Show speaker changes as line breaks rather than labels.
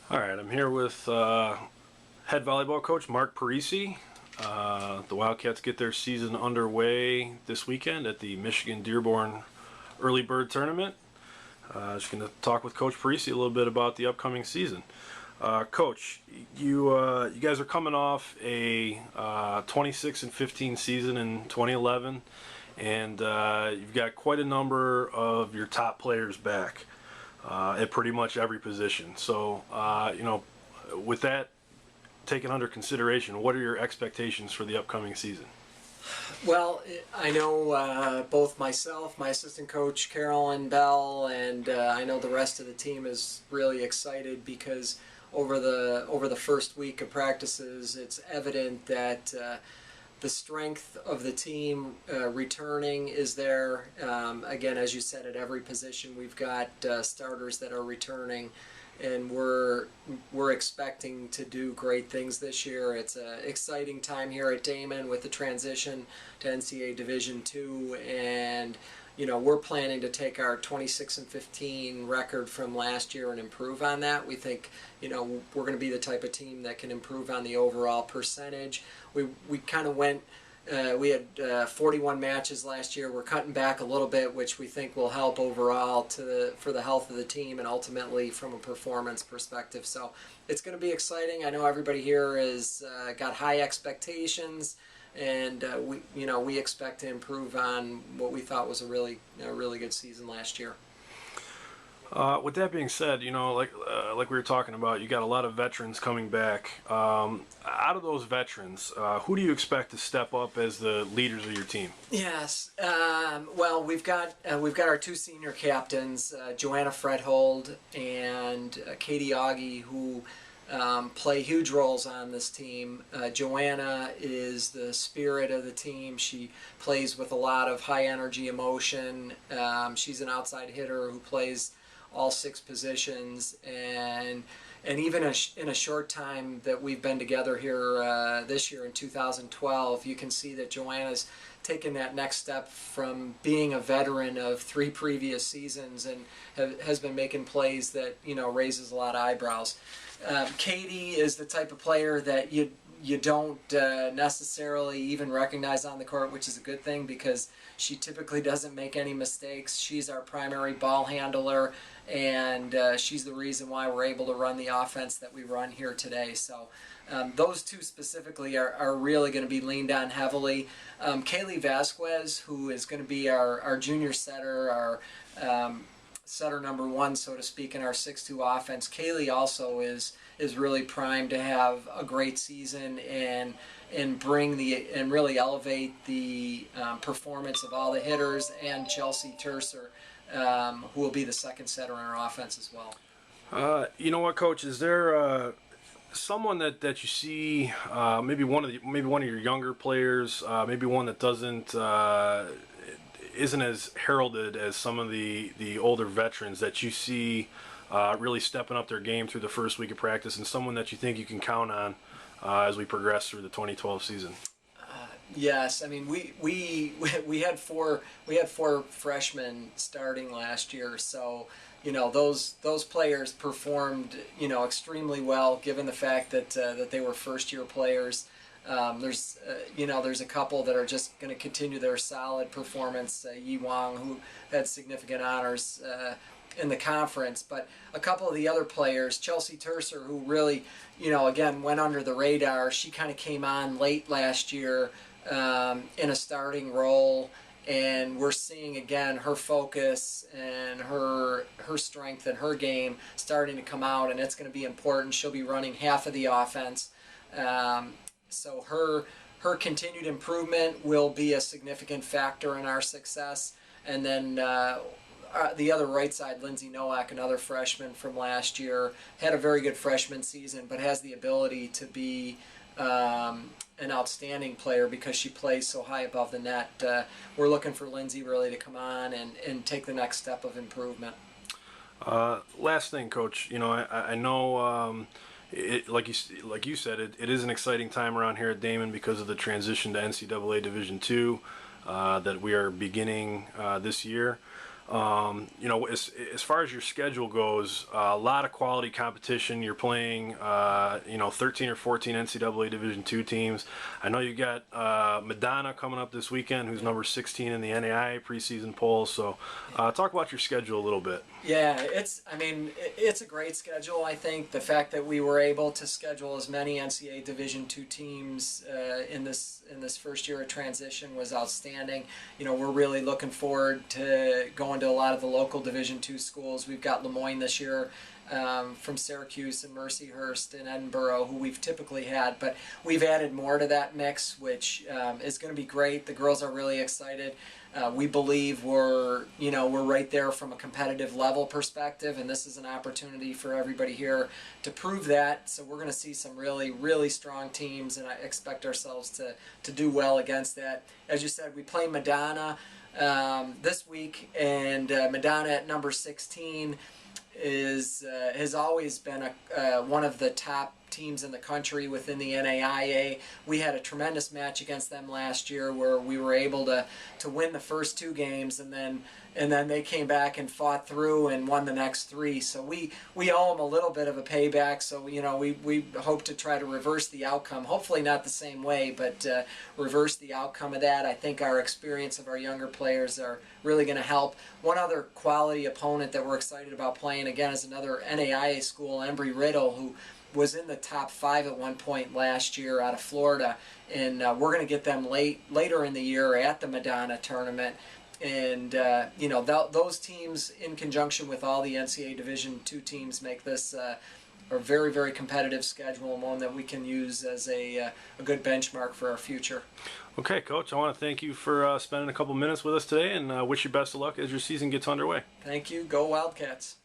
All right, I'm here with head volleyball coach Mark Parisi. The Wildcats get their season underway this weekend at the Michigan Dearborn Early Bird Tournament. Just going to talk with Coach Parisi a little bit about the upcoming season. Coach, you guys are coming off a 26-15 season in 2011, and you've got quite a number of your top players back at pretty much every position. So, with that taken under consideration, what are your expectations for the upcoming season?
Well, I know both myself, my assistant coach Carolyn Bell, and I know the rest of the team is really excited because over the first week of practices, it's evident that the strength of the team returning is there. Again, as you said, at every position we've got starters that are returning, and we're expecting to do great things this year. It's an exciting time here at Daemen with the transition to NCAA Division II, and we're planning to take our 26-15 record from last year and improve on that. We think we're going to be the type of team that can improve on the overall percentage. We kind of went. We had 41 matches last year. We're cutting back a little bit, which we think will help overall for the health of the team and ultimately from a performance perspective. So it's going to be exciting. I know everybody here has got high expectations, and we expect to improve on what we thought was a really good season last year.
With that being said, like we were talking about, you got a lot of veterans coming back. Out of those veterans, who do you expect to step up as the leaders of your team?
Yes. Well, we've got our two senior captains, Joanna Fredhold and Katie Augie, who play huge roles on this team. Joanna is the spirit of the team. She plays with a lot of high energy emotion. She's an outside hitter who plays all six positions, and even in a short time that we've been together here this year in 2012, you can see that Joanna's taken that next step from being a veteran of 3 previous seasons and has been making plays that raises a lot of eyebrows. Katie is the type of player that you don't necessarily even recognize on the court, which is a good thing because she typically doesn't make any mistakes. She's our primary ball handler, and she's the reason why we're able to run the offense that we run here today. So those two specifically are really going to be leaned on heavily. Kaylee Vasquez, who is going to be our junior setter, our setter number 1, so to speak, in our 6-2 offense. Kaylee also is really primed to have a great season and really elevate the performance of all the hitters, and Chelsea Terser, who will be the second setter in our offense as well.
You know what, Coach? Is there someone that you see, maybe one of your younger players, maybe one that isn't as heralded as some of the older veterans that you see really stepping up their game through the first week of practice, and someone that you think you can count on as we progress through the 2012 season?
Yes, I mean we had four freshmen starting last year, so those players performed extremely well given the fact that they were first year players. There's a couple that are just going to continue their solid performance. Yi Wang, who had significant honors in the conference, but a couple of the other players, Chelsea Terser, who really, again went under the radar. She kind of came on late last year in a starting role, and we're seeing again her focus and her strength and her game starting to come out, and it's going to be important. She'll be running half of the offense. So her continued improvement will be a significant factor in our success. And then the other right side, Lindsay Nowak, another freshman from last year, had a very good freshman season, but has the ability to be an outstanding player because she plays so high above the net. We're looking for Lindsay really to come on and take the next step of improvement.
Last thing, Coach, I know like you said, it is an exciting time around here at Daemen because of the transition to NCAA Division II that we are beginning this year. As far as your schedule goes, a lot of quality competition. You're playing, 13 or 14 NCAA Division II teams. I know you got Madonna coming up this weekend, who's number 16 in the NAIA preseason poll. So, talk about your schedule a little bit.
Yeah, it's a great schedule. I think the fact that we were able to schedule as many NCAA Division II teams in this first year of transition was outstanding. We're really looking forward to going to a lot of the local Division II schools. We've got Lemoyne this year, from Syracuse and Mercyhurst and Edinburgh, who we've typically had, but we've added more to that mix, which is going to be great. The girls are really excited. We believe we're right there from a competitive level perspective, and this is an opportunity for everybody here to prove that. So we're going to see some really, really strong teams, and I expect ourselves to do well against that. As you said, we play Madonna this week, and Madonna at number 16 has always been one of the top teams in the country within the NAIA. We had a tremendous match against them last year where we were able to win the first 2 games, and then they came back and fought through and won the next 3. So we owe them a little bit of a payback. So we hope to try to reverse the outcome. Hopefully not the same way, but reverse the outcome of that. I think our experience of our younger players are really going to help. One other quality opponent that we're excited about playing again is another NAIA school, Embry-Riddle, who was in the top 5 at one point last year out of Florida, and we're going to get them later in the year at the Madonna tournament. And those teams, in conjunction with all the NCAA Division II teams, make this a very, very competitive schedule, and one that we can use as a good benchmark for our future.
Okay, Coach, I want to thank you for spending a couple minutes with us today, and wish you best of luck as your season gets underway.
Thank you. Go Wildcats.